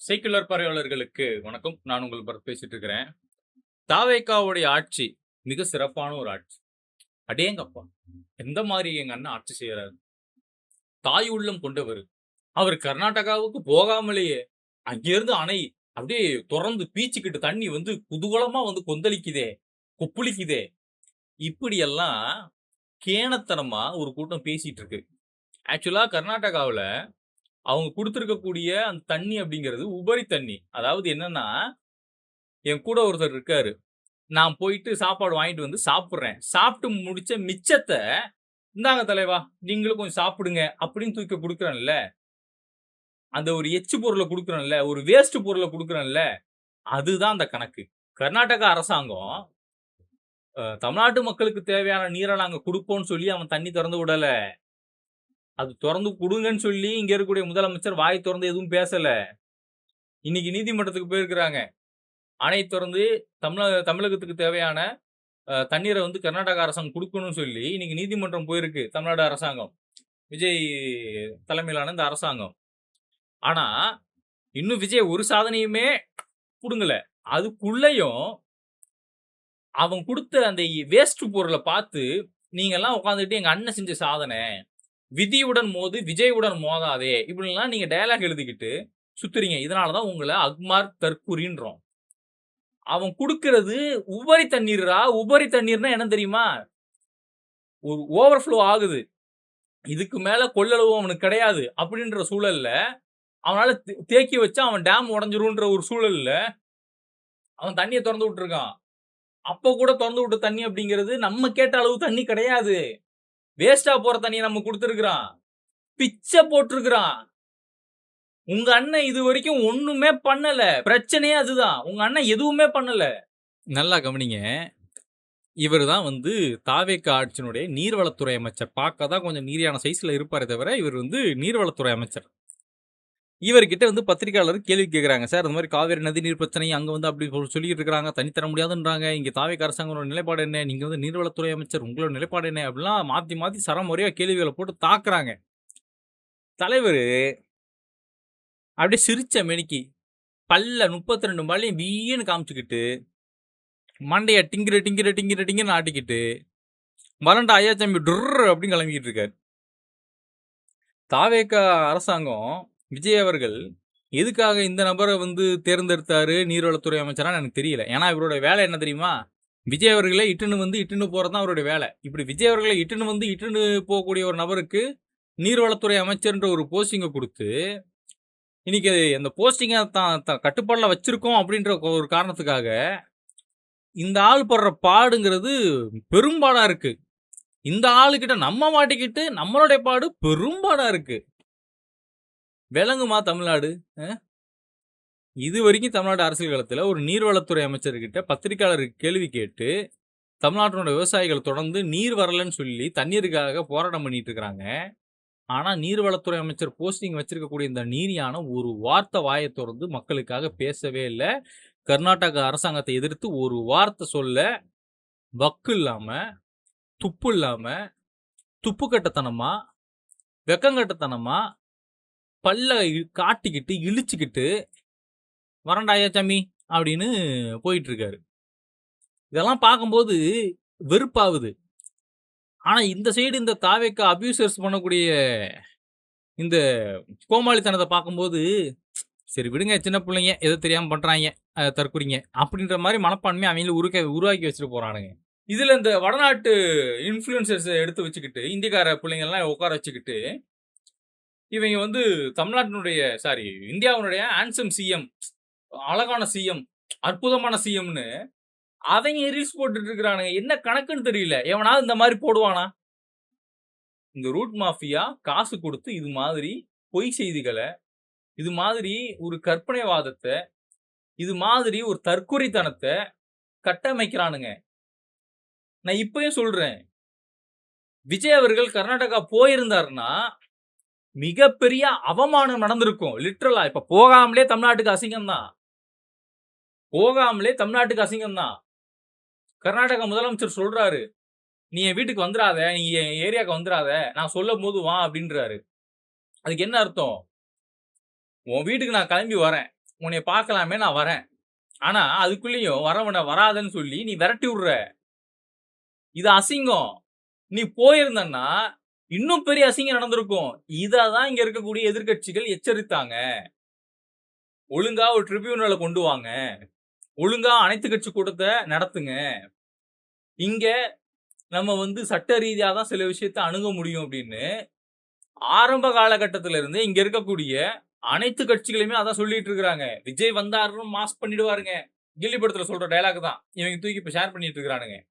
Secular பார்வையாளர்களுக்கு வணக்கம். நான் உங்கள் பரத் பேசிட்டு இருக்கிறேன். தாவேகாவுடைய ஆட்சி மிக சிறப்பான ஒரு ஆட்சி. அடேங்கப்பா! எந்த மாரி எங்க அண்ணன் ஆட்சி செய்றாரு. தாய் உள்ளம் கொண்டவரு. அவர் கர்நாடகாவுக்கு போகாமலேயே அங்கேருந்து அணை அப்படியே தொறந்து பீச்சிக்கிட்டு தண்ணி வந்து குதூகலமா வந்து கொந்தளிக்குதே, கொப்புளிக்குதே. இப்படியெல்லாம் கேணத்தனமா ஒரு கூட்டம் பேசிட்டு இருக்கு. ஆக்சுவலா கர்நாடகாவுல அவங்க குடுத்திருக்கக்கூடிய அந்த தண்ணி அப்படிங்கிறது உபரி தண்ணி. அதாவது என்னன்னா, என் கூட ஒருத்தர் இருக்காரு. நான் போயிட்டு சாப்பாடு வாங்கிட்டு வந்து சாப்பிடுறேன். சாப்பிட்டு முடிச்ச மிச்சத்த, "இந்தாங்க தலைவா, நீங்களும் கொஞ்சம் சாப்பிடுங்க" அப்படின்னு தூக்கி குடுக்குறேன்ல. அந்த ஒரு எச்சு பொருள குடுக்குறேன்ல, ஒரு வேஸ்ட் பொருள குடுக்குறேன்ல, அதுதான் அந்த கணக்கு. கர்நாடகா அரசாங்கம், தமிழ்நாட்டு மக்களுக்கு தேவையான நீர நாங்க குடுப்போம்ன்னு சொல்லி அவன் தண்ணி தொறந்து விடல. அது தொறந்து குடுங்கன்னு சொல்லி இங்க இருக்கக்கூடிய முதலமைச்சர் வாய் தொறந்து எதுவும் பேசல. இன்னைக்கு நீதிமன்றத்துக்கு போயிருக்கிறாங்க. அணை தொறந்து தமிழகத்துக்கு தேவையான தண்ணீர வந்து கர்நாடக அரசாங்கம் குடுக்கணும்னு சொல்லி இன்னைக்கு நீதிமன்றம் போயிருக்கு தமிழ்நாடு அரசாங்கம். விஜய் தலைமையிலான இந்த அரசாங்கம். ஆனா, இன்னும் விஜய் ஒரு சாதனையுமே புடுங்கல. அதுக்குள்ளயும் அவன் குடுத்த அந்த வேஸ்ட் பொருள பார்த்து நீங்கலாம் உட்கார்ந்துட்டு எங்க அண்ணன் செஞ்ச சாதனை. விதியுடன் மோது விஜயுடன் மோதாதே. இப்படிலாம் நீங்க டயலாக் எழுதிக்கிட்டு சுத்துறீங்க. இதனால தான் உங்கள அக்மார்க் தற்குறின்றோம். அவன் குடுக்கிறது உபரி தண்ணீர்ரா. உபரி தண்ணீர்னா என்ன தெரியுமா? ஒரு ஓவர்ஃப்ளோ ஆகுது. இதுக்கு மேல கொள்ளளவு அவனுக்கு கிடையாது. அப்படின்ற சூழல்ல, அவனால தேக்கி வச்சா அவன் டேம் உடைஞ்சிரும்ன்ற ஒரு சூழல்ல, அவன் தண்ணிய தொறந்து விட்டுருக்கான். அப்ப கூட தொறந்து விட்ட தண்ணி அப்படிங்கிறது நம்ம கேட்ட அளவு தண்ணி கிடையாது. வேஸ்ட்டா போற தண்ணிய நம்ம குடுத்திருக்கிறான். பிச்ச போட்டுருக்கிறான். உங்க அண்ணன் இதுவரைக்கும் ஒண்ணுமே பண்ணல. பிரச்சனையே அதுதான். உங்க அண்ணன் எதுவுமே பண்ணல. நல்லா கவனிங்க. இவரு தான் வந்து தாவேகா ஆட்சியினுடைய நீர்வளத்துறை அமைச்சர். பார்க்க தான் கொஞ்சம் நீரியான சைஸ்ல இருப்பாரே தவிர, இவர் வந்து நீர்வளத்துறை அமைச்சர். இவர்கிட்ட வந்து பத்திரிகையாளர் கேள்வி கேட்குறாங்க. சார், இந்த மாதிரி காவேரி நதி நீர் பிரச்சனை அங்க வந்து அப்படி சொல்லிட்டு இருக்காங்க. தண்ணி தர முடியாதுன்றாங்க. இங்க தாவேகா அரசாங்கத்தோட நிலைப்பாடு என்ன? நீங்க வந்து நீர்வளத்துறை அமைச்சர், உங்களோட நிலைப்பாடு என்ன? அப்படிலாம் மாத்தி மாத்தி சரமாரியா கேள்விகள போட்டு தாக்குறாங்க. தலைவரு அப்படியே சிரிச்ச மேனிக்கு பல்ல 32 பல்லையும் வீன்னு காமிச்சுக்கிட்டு, மண்டைய டிங்கிரு டிங்கிரு டிங்கிரு டிங்குன்னு ஆட்டிக்கிட்டு, மலண்ட ஐயா தம்பி டுர்ரு அப்படின்னு கிளம்பிக்கிட்டு இருக்காரு. தாவேகா அரசாங்கம் விஜய் அவர்கள் எதுக்காக இந்த நபரை வந்து தேர்ந்தெடுத்தாரு நீர்வளத்துறை அமைச்சரா எனக்கு தெரியல. ஏன்னா இவருடைய வேலை என்ன தெரியுமா? விஜய் அவர்களை இட்டுன்னு வந்து இட்டுன்னு போறதுதான் அவருடைய வேலை. இப்படி விஜய் அவர்களை இட்டுன்னு வந்து இட்டுன்னு போகக்கூடிய ஒரு நபருக்கு நீர்வளத்துறை அமைச்சர்ன்ற ஒரு போஸ்டிங்கை கொடுத்து, இன்னைக்கு அந்த போஸ்டிங்கை தான் கட்டுப்பாடுல வச்சிருக்கோம் அப்படின்ற ஒரு காரணத்துக்காக இந்த ஆள் படுற பாடுங்கிறது பெரும்பாடா இருக்கு. இந்த ஆளுகிட்ட நம்ம மாட்டிக்கிட்டு நம்மளுடைய பாடு பெரும்பாடா இருக்கு. விளங்குமா தமிழ்நாடு? இது வரைக்கும் தமிழ்நாடு அரசியல் களத்துல ஒரு நீர்வளத்துறை அமைச்சர்கிட்ட பத்திரிகையாளர் கேள்வி கேட்டு தமிழ்நாட்டினோட விவசாயிகள் தொடர்ந்து நீர் வரலன்னு சொல்லி தண்ணீருக்காக போராட்டம் பண்ணிட்டு இருக்கிறாங்க. ஆனா நீர்வளத்துறை அமைச்சர் போஸ்டிங் வச்சிருக்கக்கூடிய இந்த நீரியான ஒரு வார்த்தை வாயை திறந்து மக்களுக்காக பேசவே இல்லை. கர்நாடக அரசாங்கத்தை எதிர்த்து ஒரு வார்த்தை சொல்ல வக்கு இல்லாம, துப்பு இல்லாம, துப்பு கட்டத்தனமா, வெக்கங்கட்டத்தனமா, பல்ல காட்டிக்கிட்டு இழிச்சுக்கிட்டு வரண்டாயா சாமி அப்படின்னு போயிட்டு இருக்காரு. இதெல்லாம் பார்க்கும்போது வெறுப்பாகுது. ஆனா இந்த சைடு இந்த தாவேக்கா அபியூசர்ஸ் பண்ணக்கூடிய இந்த கோமாளித்தனத்தை பார்க்கும்போது, சரி விடுங்க, சின்ன பிள்ளைங்க ஏதோ தெரியாம பண்றாங்க, தற்குறிங்க அப்படின்ற மாதிரி மனப்பான்மை அவங்கள உருவாக்கி வச்சுட்டு போறானுங்க. இதுல இந்த வடநாட்டு இன்ஃபுளுசர்ஸ் எடுத்து வச்சுக்கிட்டு இந்தியக்கார பிள்ளைங்க எல்லாம் உட்கார வச்சுக்கிட்டு இவங்க வந்து இந்தியாவுடைய ஹேண்ட்சம் சிஎம், அழகான சிஎம், அற்புதமான சிஎம்னு அவங்க ரீல்ஸ் போட்டுட்டு இருக்கிறானுங்க. என்ன கணக்குன்னு தெரியல. எவனாவது இந்த மாதிரி போடுவானா? இந்த ரூட் மாஃபியா காசு கொடுத்து இது மாதிரி பொய் செய்திகளை, இது மாதிரி ஒரு கற்பனைவாதத்தை, இது மாதிரி ஒரு தற்குறித்தனத்தை கட்டமைக்கிறானுங்க. நான் இப்பயும் சொல்றேன், விஜய் அவர்கள் கர்நாடகா போயிருந்தாருன்னா மிகப்பெரிய அவமானம் நடந்திருக்கும். லிட்டரலா இப்ப போகாமலே தமிழ்நாட்டுக்கு அசிங்கம் தான். கர்நாடகா முதலமைச்சர் சொல்றாரு, நீ என் வீட்டுக்கு வந்துடாத, நீ என் ஏரியாவுக்கு வந்துடாத, நான் சொல்லும் போது வா அப்படின்றாரு. அதுக்கு என்ன அர்த்தம்? உன் வீட்டுக்கு நான் கிளம்பி வரேன், உன்னைய பார்க்கலாமே நான் வரேன். ஆனா அதுக்குள்ளேயும் வரவன வராதன்னு சொல்லி நீ விரட்டி விடுற. இது அசிங்கம். நீ போயிருந்தன்னா இன்னும் பெரிய அசிங்கம் நடந்திருக்கும். இததான் இங்க இருக்கக்கூடிய எதிர்க்கட்சிகள் எச்சரித்தாங்க. ஒழுங்கா ஒரு ட்ரிபியூனல கொண்டு வாங்க. ஒழுங்கா அனைத்து கட்சி கூட்டத்த நடத்துங்க. இங்க நம்ம சட்ட ரீதியா தான் சில விஷயத்த அணுக முடியும் அப்படின்னு ஆரம்ப காலகட்டத்தில இருந்து இங்க இருக்கக்கூடிய அனைத்து கட்சிகளுமே அதான் சொல்லிட்டு இருக்காங்க. விஜய் வந்தாருன்னு மாஸ் பண்ணிடுவாருங்க. கில்லி படத்துல சொல்ற டயலாக் தான். இவங்க தூக்கி இப்ப ஷேர் பண்ணிட்டு இருக்கானுங்க.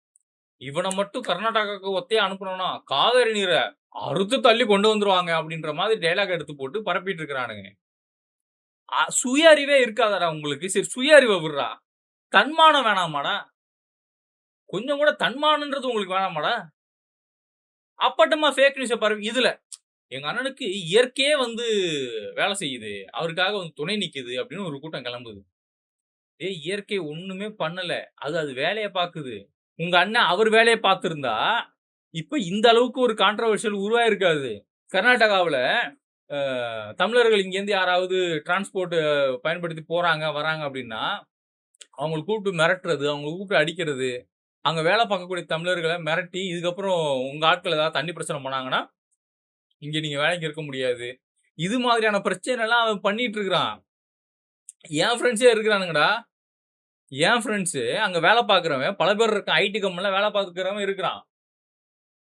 இவன மட்டும் கர்நாடகாவுக்கு ஒத்தையா அனுப்புனோம்னா காவேரி நீர அறுத்து தள்ளி கொண்டு வந்துருவாங்க அப்படின்ற மாதிரி டயலாக் எடுத்து போட்டு பரப்பிட்டு இருக்கானுங்க. சுய அறிவே இருக்காதடா உங்களுக்கு. சரி சுய அறிவை விடுறா. தன்மானம் வேணாமாடா? கொஞ்சம் கூட தன்மானம்ன்றது உங்களுக்கு வேணாமாடா? அப்பட்டமா ஃபேக் நியூஸ பரப்பி இதுல எங்க அண்ணனுக்கு இயற்கையே வேலை செய்யுது. அவருக்காக துணை நிக்குது அப்படின்னு ஒரு கூட்டம் கிளம்புது. ஏய் இயற்கை ஒண்ணுமே பண்ணல. அது வேலைய பாக்குது. உங்க அண்ணன் அவர் வேலைய பார்த்திருந்தா, இப்ப இந்த அளவுக்கு ஒரு கான்ட்ரோவர்ஷியல் உருவாயிருக்காது. கர்நாடகாவுல தமிழர்கள் இங்கேருந்து யாராவது டிரான்ஸ்போர்ட் பயன்படுத்தி போறாங்க, வராங்க அப்படின்னா, அவங்கள கூப்பிட்டு மிரட்டுறது, அவங்கள கூப்பிட்டு அடிக்கிறது, அங்க வேலை பார்க்கக்கூடிய தமிழர்கள மிரட்டி, இதுக்கப்புறம் உங்க ஆட்கள் ஏதாவது தண்ணி பிரச்சனை பண்ணாங்கன்னா, இங்க நீங்க வேலைக்கு இருக்க முடியாது. இது மாதிரியான பிரச்சனைலாம் அவன் பண்ணிட்டு இருக்கிறான். என் ஃப்ரெண்ட்ஸே இருக்கிறானுங்கடா. என் ஃப்ரெண்ட்ஸு அங்க வேலை பார்க்கிறவன் பல பேர் இருக்கான். ஐடி கம்பெனில வேலை பார்க்கிறவன் இருக்கிறான்.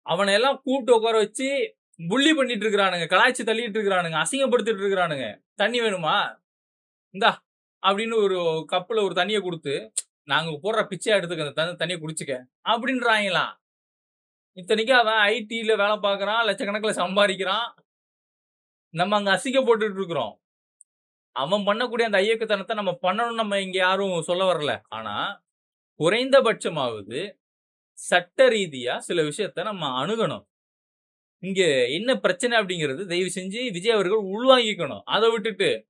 அவன எல்லாம் கூப்பிட்டு உட்கார வச்சு புல்லி பண்ணிட்டு இருக்கிறானுங்க. கலாய்ச்சு தள்ளிட்டு இருக்கிறானுங்க. அசிங்கப்படுத்திட்டு இருக்கிறானுங்க. தண்ணி வேணுமா? இந்தா அப்படின்னு ஒரு கப்ல ஒரு தண்ணிய குடுத்து, நாங்க போடுற பிச்சையா எடுத்துக்க அந்த தண்ணிய குடிச்சுக்க அப்படின்றாங்களாம். இத்தனைக்கும் அவன் ஐடில வேலை பார்க்குறான். லட்சக்கணக்கில சம்பாதிக்கிறான். நம்ம அங்க அசிங்கப்பட்டுட்டு இருக்கிறோம். அவன் பண்ணக்கூடிய அந்த ஐயக்கத்தனத்த நம்ம பண்ணணும்னு நம்ம இங்க யாரும் சொல்ல வரல. ஆனா, குறைந்தபட்சமாவது சட்ட ரீதியா சில விஷயத்த நம்ம அணுகணும். இங்க என்ன பிரச்சனை அப்படிங்கிறது தயவு செஞ்சு விஜய் அவர்கள் உள்வாங்கிக்கணும். அத விட்டுட்டு,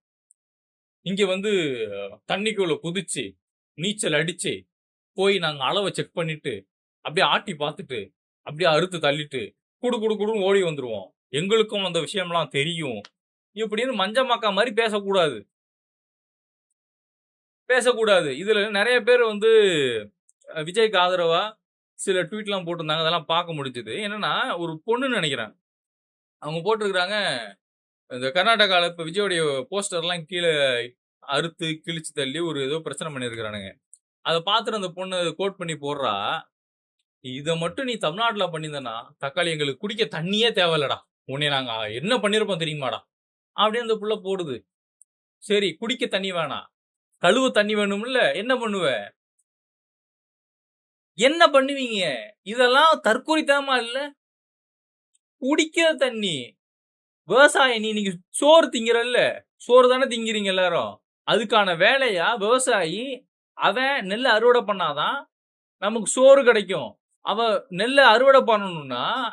இங்க தண்ணிக்குள்ள குதிச்சு, நீச்சல் அடிச்சு, போய் நாங்க அளவ செக் பண்ணிட்டு, அப்படியே ஆட்டி பார்த்துட்டு, அப்படியே அறுத்து தள்ளிட்டு, குடு குடு குடுன்னு ஓடி வந்துருவோம். எங்களுக்கும் அந்த விஷயம்லாம் தெரியும். இப்படின்னு மஞ்சமாக்கா மாரி பேசக்கூடாது. பேசக்கூடாது. இதுல நெறைய பேர் விஜய்க்கு ஆதரவா சில ட்வீட்லாம் போட்டிருந்தாங்க. அதெல்லாம் பார்க்க முடிஞ்சது. என்னன்னா, ஒரு பொண்ணுன்னு நெனைக்கிறேன். அவங்க போட்டிருக்காங்க, இந்த கர்நாடகால இப்ப விஜயோடைய போஸ்டர்லாம் கீழ அறுத்து, கிழிச்சு தள்ளி ஒரு ஏதோ பிரச்சனை பண்ணியிருக்கிறானுங்க. அத பார்த்துட்டு அந்த பொண்ணு கோட் பண்ணி போடுறா, "இத மட்டும் நீ தமிழ்நாட்டுல பண்ணியிருந்தன்னா, தக்காளி எங்களுக்கு குடிக்க தண்ணியே தேவையில்லடா. உன்னைய நாங்க என்ன பண்ணியிருப்போம் தெரியுமாடா?" அப்படின்னு அந்த புள்ள போடுது. சரி குடிக்க தண்ணி வேணாம். கழுவ தண்ணி வேணும்ல, என்ன பண்ணுவ? என்ன பண்ணுவீங்க? இதெல்லாம் தற்குறித்தனமா இல்ல? குடிக்கிற தண்ணி. விவசாயம் நீ இன்னைக்கு சோறு திங்கிறல்ல, சோறு தானே திங்கிறீங்க எல்லாரும். அதுக்கான வேலையா விவசாயி, அவன் நெல்ல அறுவடை பண்ணாதான் நமக்கு சோறு கிடைக்கும். அவன் நெல்ல அறுவடை பண்ணணும்னா,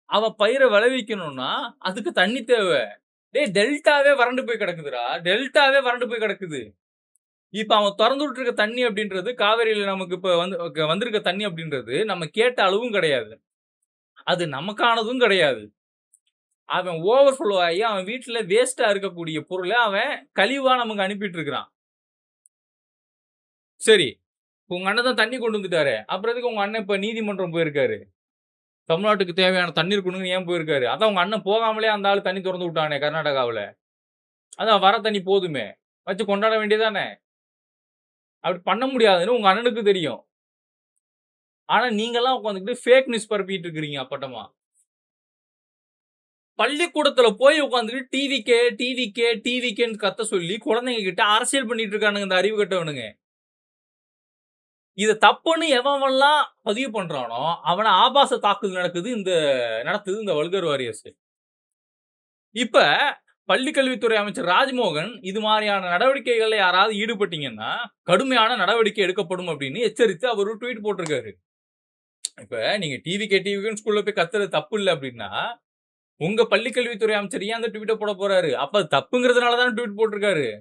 அவன் பயிர விளைவிக்கணும்னா, அதுக்கு தண்ணி தேவ. டேய் டெல்டாவே வறண்டு போய் கிடக்குதுடா. டெல்டாவே வறண்டு போய் கிடக்குது. இப்ப அவன் தொறந்து விட்டுருக்க தண்ணி அப்படின்றது, காவேரியில நமக்கு இப்ப வந்திருக்க தண்ணி அப்படின்றது, நம்ம கேட்ட அளவும் கிடையாது. அது நமக்கானதும் கிடையாது. அவன் ஓவர்ஃப்ளோ ஆகி அவன் வீட்ல வேஸ்ட்டா இருக்கக்கூடிய பொருள அவன் கழிவா நமக்கு அனுப்பிட்டு இருக்கிறான். சரி. உங்க அண்ணன் தான் தண்ணி கொண்டு வந்துட்டாரே. அப்புறம் எதுக்கு உங்க அண்ணன் இப்ப நீதிமன்றம் போயிருக்காரு? தமிழ்நாட்டுக்கு தேவையான தண்ணீர் கொடுங்கன்னு ஏன் போயிருக்காரு? அதான் உங்க அண்ணன் போகாமலே அந்த ஆளு தண்ணி தொறந்து விட்டானே கர்நாடகாவுல. அதான் வர தண்ணி போதுமே. வச்சு கொண்டாட வேண்டியதுதானே. அப்படி பண்ண முடியாதுன்னு உங்க அண்ணனுக்கு தெரியும். ஆனா நீங்கலாம் உட்கார்ந்துகிட்டு ஃபேக் நியூஸ் பரப்பிட்டு இருக்கிறீங்க அப்பட்டமா. பள்ளிக்கூடத்துல போய் உட்கார்ந்துட்டு டிவிகே, டிவிகே, டிவிகேன்னு கத்த சொல்லி குழந்தைங்க கிட்ட அரசியல் பண்ணிட்டு இருக்கானுங்க இந்த அறிவு கெட்டவனுங்க. இத தப்புன்னு எவன்லாம் பதிவு பண்றானோ, அவன ஆபாச தாக்குதல் நடத்துது இந்த வல்கர் வாரியர்ஸ். இப்ப பள்ளிக்கல்வித்துறை அமைச்சர் ராஜ்மோகன் இது மாரியான நடவடிக்கைகள்ல யாராவது ஈடுபட்டீங்கன்னா, கடுமையான நடவடிக்கை எடுக்கப்படும் அப்படின்னு எச்சரித்து அவர் ஒரு ட்வீட் போட்டிருக்காரு. இப்ப நீங்க டிவிகேன்னு ஸ்கூல்ல போய் கத்துறது தப்பு இல்ல அப்படின்னா, உங்க பள்ளிக்கல்வித்துறை அமைச்சர் ஏன் அந்த ட்வீட்ட போட போறாரு? அப்ப அது தப்புங்கிறதுனால தானே ட்வீட் போட்டிருக்காரு.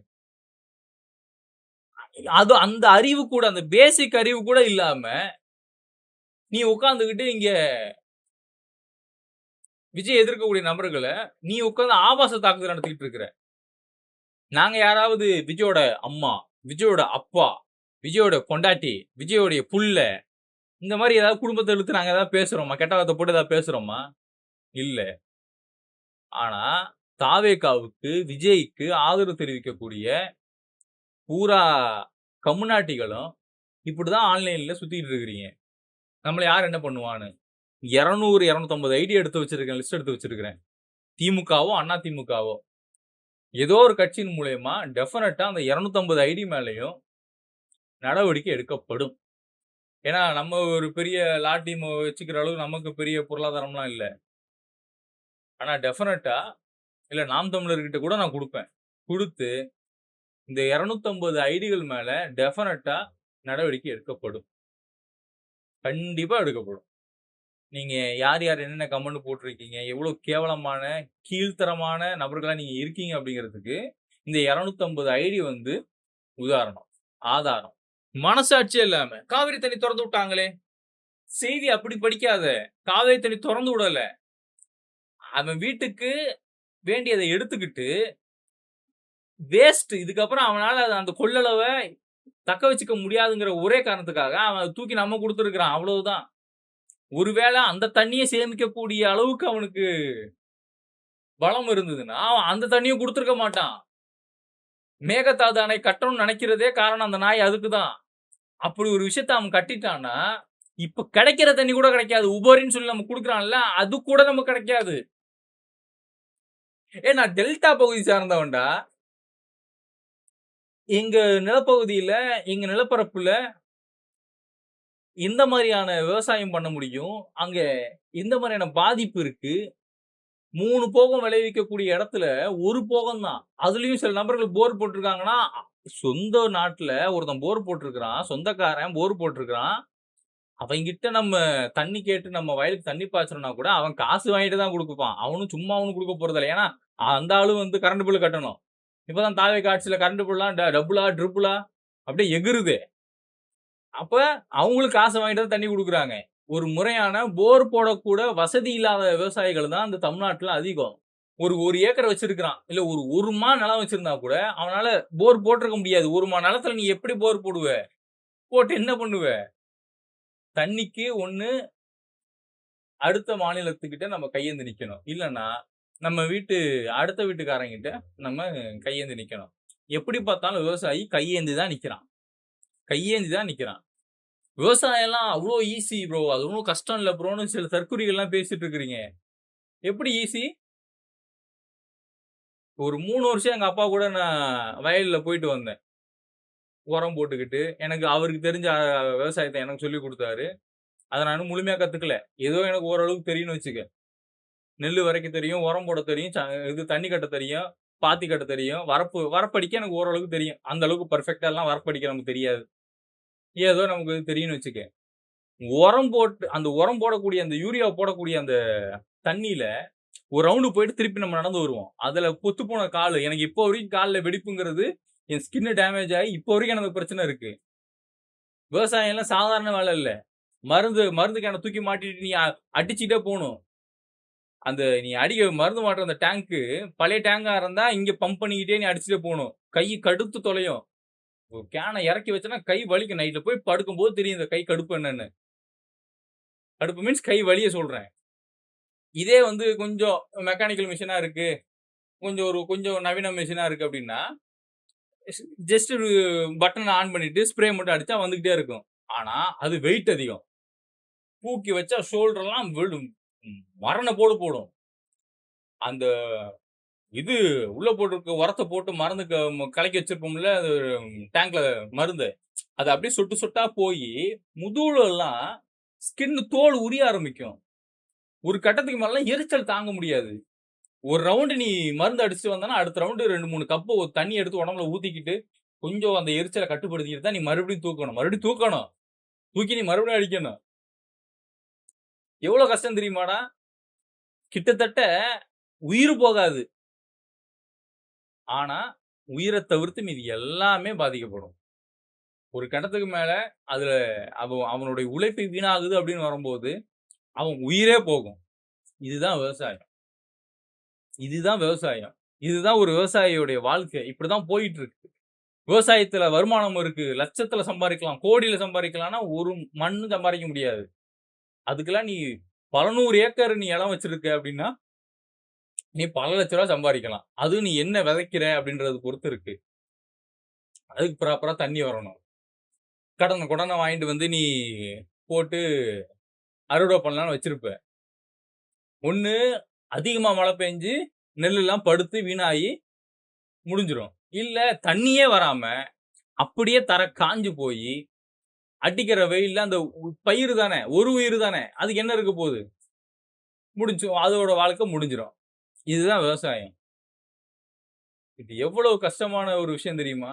அது அந்த அறிவு கூட, அந்த பேசிக் அறிவு கூட இல்லாம, நீ உட்கார்ந்துகிட்டு இங்க விஜய் எதிர்க்கக்கூடிய நபர்கள, நீ உட்கார்ந்து ஆபாச தாக்குதல் நடத்திட்டு இருக்கிற. நாங்க யாராவது விஜயோட அம்மா, விஜயோட அப்பா, விஜயோட பொண்டாட்டி, விஜயோடைய புள்ள இந்த மாதிரி ஏதாவது குடும்பத்தை இழுத்து நாங்க ஏதாவது பேசுறோமா? கெட்ட வார்த்தை போட்டு ஏதாவது பேசுறோமா? இல்ல. ஆனா தாவேகாவுக்கு, விஜய்க்கு ஆதரவு தெரிவிக்கக்கூடிய பூரா கம்முனாட்டிகளும் இப்படிதான் ஆன்லைன்ல சுத்திட்டு இருக்கிறீங்க. நம்மள யார் என்ன பண்ணுவான்னு. 200, 250 ஐடி எடுத்து வச்சிருக்கேன். லிஸ்ட் எடுத்து வச்சிருக்கிறேன். திமுகவோ, அண்ணா திமுகவோ ஏதோ ஒரு கட்சியின் மூலியமா டெஃபினட்டா அந்த 250 ஐடி மேலயும் நடவடிக்கை எடுக்கப்படும். ஏன்னா நம்ம ஒரு பெரிய லா டீம் வச்சுக்கிற அளவுக்கு நமக்கு பெரிய பொருளாதாரம்லாம் இல்ல. ஆனா டெஃபினட்டா இல்ல நாம் தமிழர்கிட்ட கூட நான் குடுப்பேன். குடுத்து இந்த 250 ஐடிகள் மேல டெஃபினட்டா நடவடிக்கை எடுக்கப்படும். கண்டிப்பா எடுக்கப்படும். நீங்க யார் யார் என்னென்ன கமெண்ட் போட்டிருக்கீங்க, எவ்வளவு கேவலமான, கீழ்த்தரமான நபர்களா நீங்க இருக்கீங்க அப்படிங்கிறதுக்கு இந்த 250 ஐடி வந்து உதாரணம், ஆதாரம். மனசாட்சியே இல்லாம காவிரி தண்ணி திறந்து விட்டாங்களே, செய்தி அப்படி படிக்காத. காவிரி தண்ணி திறந்து விடல. அவன் வீட்டுக்கு வேண்டியதை எடுத்துக்கிட்டு வேஸ்ட். இதுக்கப்புறம் அவனால அந்த கொள்ளளவை தக்க வச்சுக்க முடியாதுங்கிற ஒரே காரணத்துக்காக அவன் தூக்கி நம்ம கொடுத்துருக்கிறான். அவ்வளவுதான். ஒருவேளை அந்த தண்ணியை சேமிக்கக்கூடிய அளவுக்கு அவனுக்கு பலம் இருந்ததுன்னா அவன் அந்த தண்ணியை கொடுத்துருக்க மாட்டான். மேகதாது அணை கட்டணும்னு நினைக்கிறதே காரணம் அந்த நாய் அதுக்குதான். அப்படி ஒரு விஷயத்த அவன் கட்டிட்டான்னா இப்ப கிடைக்கிற தண்ணி கூட கிடைக்காது. உபரின்னு சொல்லி நம்ம கொடுக்குறான்ல, அது கூட நமக்கு கிடைக்காது. நான் டெல்டா பகுதி சார்ந்தவன்டா. எங்க நிலப்பகுதியில, எங்க நிலப்பரப்புல எந்த மாதிரியான விவசாயம் பண்ண முடியும்? அங்க எந்த மாதிரியான பாதிப்பு இருக்கு? 3 போகம் விளைவிக்கக்கூடிய இடத்துல 1 போகம் தான். அதுலயும் சில நபர்கள் போர் போட்டிருக்காங்கன்னா, சொந்த நாட்டுல ஒருத்தன் போர் போட்டிருக்கிறான். சொந்தக்காரன் போர் போட்டிருக்கிறான். அவன்கிட்ட நம்ம தண்ணி கேட்டு நம்ம வயலுக்கு தண்ணி பாய்ச்சறோம்னா கூட அவன் காசு வாங்கிட்டு தான் குடுப்பான். அவனும் சும்மா ஒண்ணும் குடுக்க போறதில்ல. ஏன்னா, அந்த ஆளு வந்து கரண்ட் பில் கட்டணும். இப்பதான் தாவேகா ஆட்சியில கரண்ட் பில்லாம் டபுளா, ட்ரிபிளா அப்படியே எகுறுது. அப்ப அவங்களுக்கு காசு வாங்கிட்டு தான் தண்ணி குடுக்குறாங்க. ஒரு முறையான போர் போடக்கூட வசதி இல்லாத விவசாயிகள் தான் இந்த தமிழ்நாட்டுல அதிகம். ஒரு 1 ஏக்கர் வச்சிருக்கிறான். இல்ல ஒரு 1 மா நிலம் வச்சிருந்தா கூட அவனால போர் போட்டிருக்க முடியாது. 1 மா நிலத்துல நீ எப்படி போர் போடுவ? போட்டு என்ன பண்ணுவ? தண்ணிக்கு ஒண்ணு அடுத்த மாநிலத்துக்கிட்ட நம்ம கையேந்தி நிக்கணும். இல்லன்னா நம்ம வீட்டு அடுத்த வீட்டுக்காரங்கிட்ட நம்ம கையேந்தி நிக்கணும். எப்படி பார்த்தாலும் விவசாயி கையேந்தி தான் நிக்கிறான். கையேந்தி தான் நிக்கிறான். விவசாயம்லாம் அவ்ளோ ஈஸி ப்ரோ. அது ஒண்ணும் கஷ்டம் இல்ல ப்ரோன்னு சில தற்குறிகள்லாம் பேசிட்டு இருக்கிறீங்க. எப்படி ஈஸி? ஒரு 3 வருஷம் எங்க அப்பா கூட நான் வயல்ல போயிட்டு வந்தேன். உரம் போட்டுக்கிட்டு, எனக்கு அவருக்கு தெரிஞ்ச விவசாயத்த எனக்கு சொல்லிக் குடுத்தாரு. அத நான் இன்னும் முழுமையா கத்துக்கல. ஏதோ எனக்கு ஓரளவுக்கு தெரியும்னு வச்சுக்க. நெல்லு வரைக்க தெரியும், உரம் போட தெரியும், இது தண்ணி கட்ட தெரியும், பாத்தி கட்ட தெரியும், வரப்படிக்க எனக்கு ஓரளவுக்கு தெரியும். அந்த அளவுக்கு பெர்ஃபெக்ட்டாலாம் வரப்படிக்க நமக்கு தெரியாது. ஏதோ நமக்கு தெரியும்னு வச்சுக்க. அந்த உரம் போடக்கூடிய அந்த யூரியா போடக்கூடிய அந்த தண்ணீல ஒரு ரவுண்டு போயிட்டு திருப்பி நம்ம நடந்து வருவோம். அதுல பொத்து போன காலு. எனக்கு இப்போ வரைக்கும் கால்ல வெடிப்புங்கிறது, என் ஸ்கின் டேமேஜ் ஆகி இப்போ வரைக்கும் எனக்கு பிரச்சனை இருக்கு. விவசாயம்லாம் சாதாரண வேலை இல்ல. மருந்து கேன தூக்கி மாட்டிட்டு நீ அடிச்சுக்கிட்டே போணும். அந்த நீ மருந்து மாட்டுற அந்த டேங்க்கு பழைய டேங்கா இருந்தா இங்க பம்ப் பண்ணிக்கிட்டே நீ அடிச்சுட்டே போணும். கை கடுத்து தொலையும். ஒரு கேன இறக்கி வச்சனா கை வலிக்கும். நைட்ல போய் படுக்கும்போது தெரியும் இந்த கை கடுப்பு என்னன்னு. கடுப்பு மீன்ஸ் கை வலிய சொல்றேன். இதே வந்து கொஞ்சம் மெக்கானிக்கல் மிஷினா இருக்கு. கொஞ்சம் நவீன மிஷினா இருக்கு அப்படின்னா, ஜஸ்ட் ஒரு பட்டன ஆன் பண்ணிட்டு ஸ்ப்ரே மட்டும் அடிச்சா வந்துகிட்டே இருக்கும். ஆனா அது வெயிட் அதிகம். தூக்கி வச்சா ஷோல்டர்லாம் மரண போடும். அந்த இது உள்ள போட்டிருக்க உரத்த போட்டு மருந்து கலக்கி வச்சிருப்போம்ல அது டேங்க்ல மருந்து. அது அப்படியே சொட்டு சொட்டா போய் முதுகுல எல்லாம் ஸ்கின் தோல் உரிய ஆரம்பிக்கும். ஒரு கட்டத்துக்கு மேல எரிச்சல் தாங்க முடியாது. ஒரு ரவுண்டு நீ மருந்து அடிச்சுட்டு வந்தானா அடுத்த ரவுண்டு 2, 3 கப்பு தண்ணி எடுத்து உடம்புல ஊத்திக்கிட்டு கொஞ்சம் அந்த எரிச்சலை கட்டுப்படுத்திட்டு தான் நீ மறுபடியும் தூக்கணும். தூக்கி நீ மறுபடியும் அடிக்கணும். எவ்வளவு கஷ்டம் தெரியுமாடா? கிட்டத்தட்ட உயிர் போகாது. ஆனா உயிரை தவிர்த்து மீதி எல்லாமே பாதிக்கப்படும். ஒரு கட்டத்துக்கு மேல அதுல அவனுடைய உழைப்பு வீணாகுது அப்படின்னு வரும்போது அவன் உயிரே போகும். இதுதான் விவசாயம். இதுதான் ஒரு விவசாயியுடைய வாழ்க்கை. இப்படிதான் போயிட்டு இருக்கு. விவசாயத்துல வருமானம் இருக்கு. லட்சத்துல சம்பாரிக்கலாம், கோடியில சம்பாரிக்கலாம்னா, ஒரு மண்ணு சம்பாரிக்க முடியாது. அதுக்கெல்லாம் நீ பல 100 ஏக்கர் நீ இடம் வச்சிருக்க அப்படின்னா, நீ பல லட்ச ரூவா சம்பாரிக்கலாம். அதுவும் நீ என்ன விதைக்கிற அப்படின்றத பொறுத்து இருக்கு. அதுக்கு ப்ராப்பரா தண்ணி வரணும். கடன வாங்கிட்டு வந்து நீ போட்டு அறுவடை பண்ணலாம்னு வச்சிருப்ப. ஒண்ணு அதிகமா மழை பெஞ்சு நெல்லுலாம் படுத்து வீணாகி முடிஞ்சிரும். இல்ல தண்ணியே வராம அப்படியே தரை காஞ்சு போயி, அடிக்கிற வெயில்ல அந்த பயிரு தானே, ஒரு உயிர் தானே, அதுக்கு என்ன இருக்க போகுது? அதோட வாழ்க்கை முடிஞ்சிரும். இதுதான் விவசாயம். இது எவ்வளவு கஷ்டமான ஒரு விஷயம் தெரியுமா?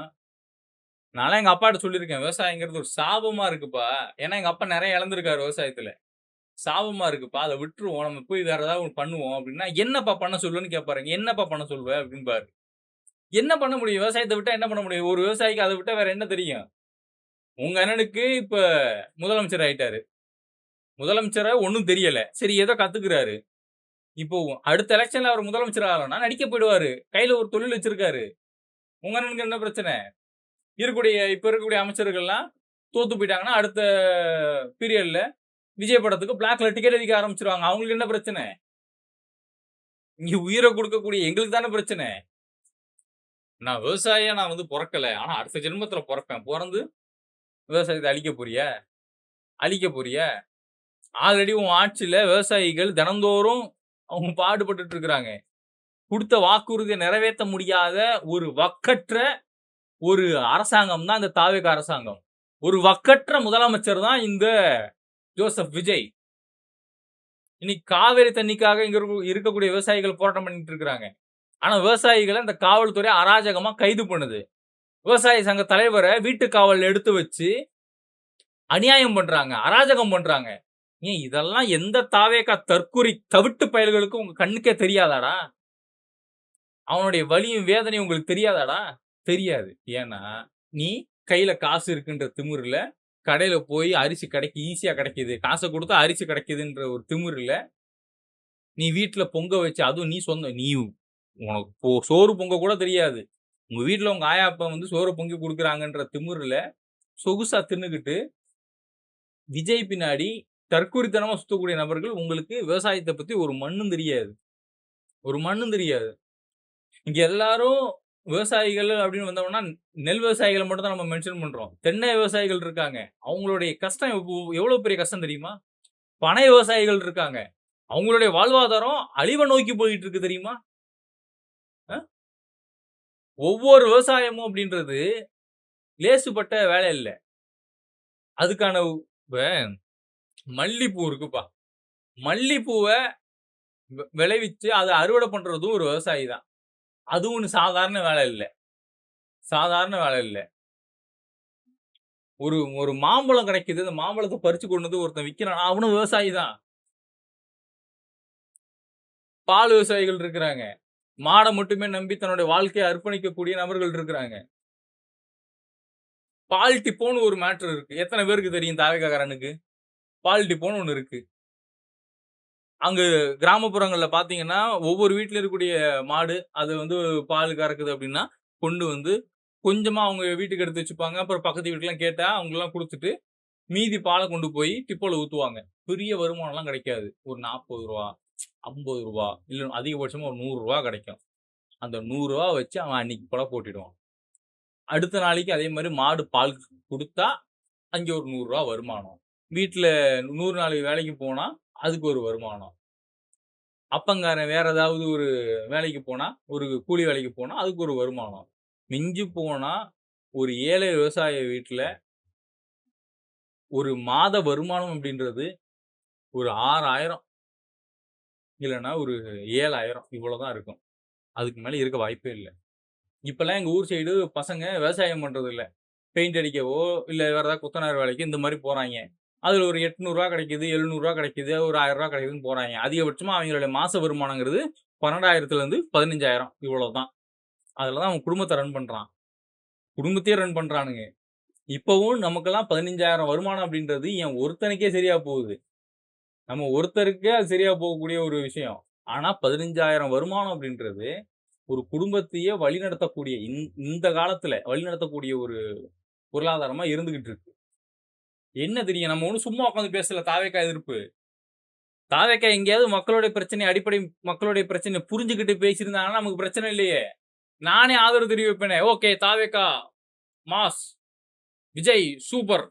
நான்லாம் எங்க அப்பாட்ட சொல்லியிருக்கேன். விவசாயங்கிறது ஒரு சாபமா இருக்குப்பா. ஏன்னா எங்க அப்பா நெறைய இழந்திருக்காரு விவசாயத்துல. சாபமா இருக்குப்பா. அத விட்டுருவோம். நம்ம போய் வேற ஏதாவது ஒண்ணு பண்ணுவோம் அப்டின்னா, "என்னப்பா பண்ண சொல்லுவன்னு?" கேட்பாருங்க. "என்னப்பா பண்ண சொல்லுவ?" அப்டிம்பாரு. என்ன பண்ண முடியும்? விவசாயத்த விட்டா என்ன பண்ண முடியும்? ஒரு விவசாயிக்கு அத விட்டா வேற என்ன தெரியும்? உங்க அண்ணனுக்கு இப்ப முதலமைச்சர் ஆயிட்டாரு. முதலமைச்சரா ஒண்ணும் தெரியல. சரி ஏதோ கத்துக்கிறாரு. இப்போ அடுத்த எலக்ஷன்ல அவர் முதலமைச்சர் ஆகலன்னா நடிக்க போயிடுவாரு. கையில ஒரு தொழில் வச்சிருக்காரு. உங்க அண்ணனுக்கு என்ன பிரச்சனை? இப்ப இருக்கக்கூடிய அமைச்சர்கள்லாம் தோத்து போயிட்டாங்கன்னா, அடுத்த பீரியட்ல விஜய் படத்துக்கு பிளாக்ல டிக்கெட் விக்க ஆரம்பிச்சுருவாங்க. அவங்களுக்கு என்ன பிரச்சனை? இங்க உயிர குடுக்கக்கூடிய எங்களுக்கு தானே பிரச்சனை. நான் வந்து பொறக்கல. ஆனா அடுத்த ஜென்மத்துல பொறப்பேன். பொறந்து விவசாயத்த அழிக்க போறியா? அழிக்க போறியா? ஆல்ரெடி உன் ஆட்சியில விவசாயிகள் தினந்தோறும் அவங்க பாடுபட்டுட்டு இருக்கிறாங்க. குடுத்த வாக்குறுதிய நிறைவேத்த முடியாத ஒரு வக்கற்ற ஒரு அரசாங்கம் தான் இந்த தாவேகா அரசாங்கம். ஒரு வக்கற்ற முதலமைச்சர் தான் இந்த ஜோசப் விஜய். இன்னைக்கு காவேரி தண்ணிக்காக இங்க இருக்கக்கூடிய விவசாயிகள் போராட்டம் பண்ணிட்டு இருக்கிறாங்க. ஆனா விவசாயிகள இந்த காவல்துறை அராஜகமா கைது பண்ணுது. விவசாய சங்க தலைவர வீட்டு காவல்ல எடுத்து வச்சு அநியாயம் பண்றாங்க. அராஜகம் பண்றாங்க. ஏன் இதெல்லாம் எந்த தாவேகா தற்குறி தவிட்டு பயல்களுக்கும் உங்க கண்ணுக்கே தெரியாதாடா? அவனுடைய வலியும் வேதனையும் உங்களுக்கு தெரியாதாடா? தெரியாது. ஏன்னா, நீ கையில காசு இருக்குன்ற திமிருல, கடையில போய் அரிசி ஈஸியா கிடைக்குது. காச குடுத்தா அரிசி கிடைக்குதுன்ற ஒரு திமிருல, நீ வீட்ல பொங்க வச்சு அதுவும் உனக்கு சோறு பொங்க கூட தெரியாது. உங்க வீட்ல உங்க ஆயா, அப்பா வந்து சோறு பொங்கி குடுக்குறாங்கன்ற திமிருல, சொகுசா தின்னுகிட்டு, விஜய் பின்னாடி தற்குறித்தனமா சுத்தக்கூடிய நபர்கள் உங்களுக்கு விவசாயத்த பத்தி ஒரு மண்ணும் தெரியாது. ஒரு மண்ணும் தெரியாது. இங்க எல்லாரும் விவசாயிகள் அப்படின்னு வந்தோம்னா, நெல் விவசாயிகள மட்டும் தான் நம்ம மென்ஷன் பண்றோம். தென்னை விவசாயிகள் இருக்காங்க. அவங்களுடைய கஷ்டம் எவ்வளவு பெரிய கஷ்டம் தெரியுமா? பனை விவசாயிகள் இருக்காங்க. அவங்களுடைய வாழ்வாதாரம் அழிவ நோக்கி போயிட்டு இருக்கு தெரியுமா? அ ஒவ்வொரு விவசாயமும் அப்படின்றது லேசுப்பட்ட வேலை இல்ல. அதுக்கான இப்ப மல்லிப்பூ இருக்குப்பா. மல்லிப்பூவ விளைவிச்சு அத அறுவடை பண்றதும் ஒரு விவசாயி தான். அதுவும் ஒண்ணும் சாதாரண வேலை இல்ல. சாதாரண வேலை இல்ல. ஒரு ஒரு மாம்பழம் கிடைக்குது. அந்த மாம்பழத்த பறிச்சு கொண்டு வந்து ஒருத்தன் விக்கிறான். அவனும் விவசாயி தான். பால் விவசாயிகள் இருக்கிறாங்க. மாட மட்டுமே நம்பி தன்னுடைய வாழ்க்கைய அர்ப்பணிக்கக்கூடிய நபர்கள் இருக்கிறாங்க. பால் டிப்போன்னு ஒரு மேட்டர் இருக்கு. எத்தன பேருக்கு தெரியும் தாவேக்காகாரனுக்கு? பால் டிப்போன்னு ஒண்ணு இருக்கு. அங்கு கிராமப்புறங்கள்ல பார்த்தீங்கன்னா, ஒவ்வொரு வீட்ல இருக்கக்கூடிய மாடு, அது வந்து பால் கறக்குது அப்டின்னா, கொண்டு வந்து கொஞ்சமா அவங்க வீட்டுக்கு எடுத்து வச்சுப்பாங்க. அப்புறம் பக்கத்து வீட்டுக்குலாம் கேட்டா, அவங்கலாம் குடுத்துட்டு, மீதி பால கொண்டு போய் டிப்போல ஊத்துவாங்க. பெரிய வருமானம்லாம் கிடைக்காது. ஒரு ரூ. 40 ரூ. 50 இல்ல அதிகபட்சமா ஒரு ரூ. 100 கிடைக்கும். அந்த ரூ. 100 வச்சு அவன் அன்னைக்கு பொழப்பு ஓட்டிடுவான். அடுத்த நாளைக்கு அதே மாரி மாடு பால் குடுத்தா, அங்க ஒரு ரூ. 100 வருமானம். வீட்ல 100 நாள் வேலைக்கு போனா, அதுக்கு ஒரு வருமானம். அப்பங்காரன் வேற ஏதாவது ஒரு வேலைக்கு போனா, ஒரு கூலி வேலைக்கு போனா, அதுக்கு ஒரு வருமானம். மிஞ்சி போனா, ஒரு ஏழை விவசாய வீட்ல ஒரு மாத வருமானம் அப்படின்றது ஒரு 6,000 இல்லன்னா ஒரு 7,000 இவ்வளோதான் இருக்கும். அதுக்கு மேல இருக்க வாய்ப்பே இல்ல. இப்பலாம் எங்க ஊர் சைடு பசங்க விவசாயம் பண்றது இல்ல. பெயிண்ட் அடிக்கவோ, இல்ல வேற ஏதாவது கொத்தனார் வேலைக்கு இந்த மாரி போறாய்ங்க. அதுல ஒரு ரூ. 800 கிடைக்குது, ரூ. 700 கிடைக்குது, ஒரு ரூ. 1000 கிடைக்குதுன்னு போறாய்ங்க. அதிகபட்சமா அவங்களுடைய மாச வருமானங்கிறது 12,000லேருந்து 15,000 இவ்வளோதான். அதுல தான் அவன் குடும்பத்த ரன் பண்றான். குடும்பத்தையே ரன் பண்றானுங்க. இப்பவும் நமக்கெல்லாம் 15,000 வருமானம் அப்படின்றது என் ஒருத்தனுக்கே சரியா போகுது. நம்ம ஒருத்தருக்கே அது சரியா போகக்கூடிய ஒரு விஷயம். ஆனா 15,000 வருமானம் அப்படின்றது ஒரு குடும்பத்தையே வழிநடத்தக்கூடிய இந்த காலத்துல வழிநடத்தக்கூடிய ஒரு பொருளாதாரமா இருந்துகிட்டு இருக்கு. என்ன தெரியும்? நம்ம ஒண்ணும் சும்மா உட்கார்ந்து பேசல தாவேக்கா எதிர்ப்பு. தாவேக்கா எங்கேயாவது மக்களுடைய பிரச்சனை, அடிப்படை மக்களுடைய பிரச்சனைய புரிஞ்சுகிட்டு பேசியிருந்தாங்கன்னா நமக்கு பிரச்சனை இல்லையே! நானே ஆதரவு தெரிவிப்பேனே! ஓகே தாவேக்கா mass, Vijay super,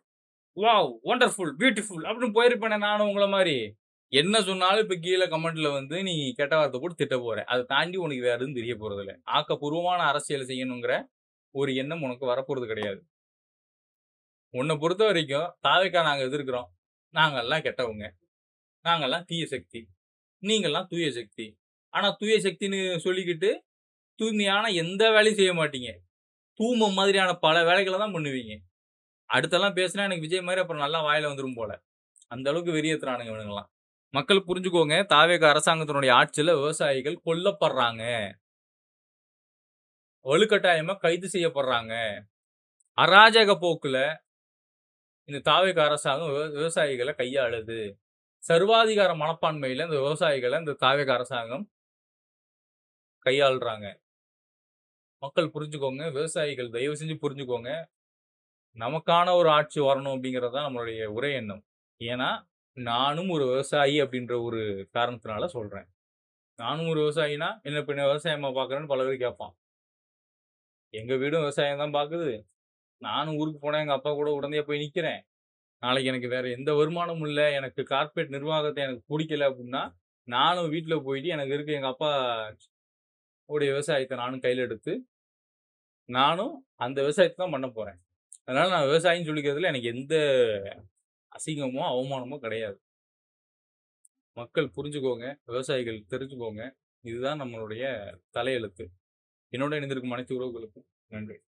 wow! Wonderful, beautiful அப்படின்னு போயிருப்பேனே நானும் உங்கள மாரி. என்ன சொன்னாலும் இப்ப கீழ கமெண்ட்ல வந்து நீ கெட்ட வார்த்தை போட்டு திட்ட போற. அத தாண்டி உனக்கு வேற எதுவும் தெரிய போறதில்ல. ஆக்கப்பூர்வமான அரசியல் செய்யணுங்கிற ஒரு எண்ணம் உனக்கு வரப்போறது கிடையாது. உன்ன பொறுத்தவரைக்கும் தாவேக்கா நாங்க எதிர்க்கிறோம். நாங்கல்லாம் கெட்டவங்க. நாங்கல்லாம் தீய சக்தி. நீங்கல்லாம் தூய சக்தி. ஆனா தூய சக்தின்னு சொல்லிக்கிட்டு, தூய்மையான எந்த வேலையும் செய்ய மாட்டீங்க. தூம மாதிரியான பல வேலைகள தான் பண்ணுவீங்க. அடுத்தெல்லாம் பேசினா எனக்கு விஜய் மாரி அப்புறம் நல்லா வாயில வந்துரும் போல. அந்த அளவுக்கு வெறியேத்துறானுங்க இவனுங்கலாம். மக்கள் புரிஞ்சுக்கோங்க. தாவேகா அரசாங்கத்தினுடைய ஆட்சியில விவசாயிகள் கொல்லப்படுறாங்க. வலுக்கட்டாயமா கைது செய்யப்படுறாங்க. அராஜக போக்குல இந்த தாவேகா அரசாங்கம் விவசாயிகள கையாளுது. சர்வாதிகார மனப்பான்மையில இந்த விவசாயிகள இந்த தாவேகா அரசாங்கம் கையாளுறாங்க. மக்கள் புரிஞ்சுக்கோங்க. விவசாயிகள் தயவு செஞ்சு புரிஞ்சுக்கோங்க. நமக்கான ஒரு ஆட்சி வரணும் அப்படிங்கிறது தான் நம்மளுடைய ஒரே எண்ணம். ஏன்னா, நானும் ஒரு விவசாயி அப்படின்ற ஒரு காரணத்தினால சொல்றேன். நானும் ஒரு விவசாயின்னா, என்ன பின்ன விவசாயமா பார்க்குறேன்னு பல பேர் கேட்பான். எங்க வீடும் விவசாயம் தான் பார்க்குது. நானும் ஊருக்கு போனா எங்க அப்பா கூட உடனே போய் நிக்கிறேன். நாளைக்கு எனக்கு வேற எந்த வருமானமும் இல்ல. எனக்கு கார்ப்பரேட் நிர்வாகத்த எனக்கு புடிக்கல அப்டின்னா, நானும் வீட்ல போயிட்டு எனக்கு இருக்க எங்க அப்பா உடைய விவசாயத்த நானும் கையில எடுத்து, நானும் அந்த விவசாயத்த தான் பண்ண போறேன். அதனால நான் விவசாயின்னு சொல்லிக்கிறதுல எனக்கு எந்த அசிங்கமோ, அவமானமோ கிடையாது. மக்கள் புரிஞ்சுக்கோங்க. விவசாயிகள் தெரிஞ்சுக்கோங்க. இதுதான் நம்மளுடைய தலையெழுத்து. என்னோட இணைந்திருக்கும் அனைத்து உறவுகளுக்கும் நன்றி.